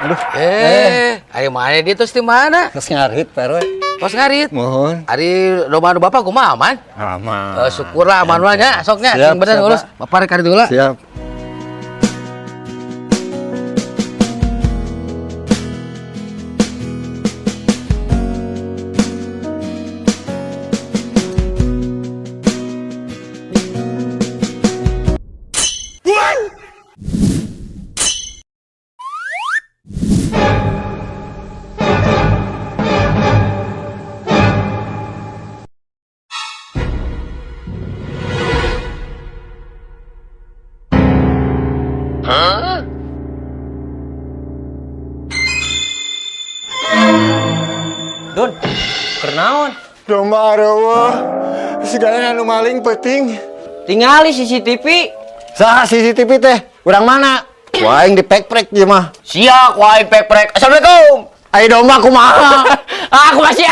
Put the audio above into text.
Aduh. Ari mana dia terus di mana? Terus ngarit, Pak RW. Kos ngarit. Mohon. Ari rumah bapak kumaha aman? Aman. Syukurlah aman wae nya, soknya Siap, sing bener siap, ngurus. Pak. Bapak rek karit heula. Siap. Dun, kernaon? Domba areueuh. Segala anu maling penting. Tingali CCTV. Saha CCTV teh? Urang mana? Wah, yang dipek-prek dia mah. Siap, wae pek-pek. Assalamualaikum. Ayo domba kumaha? Aku masih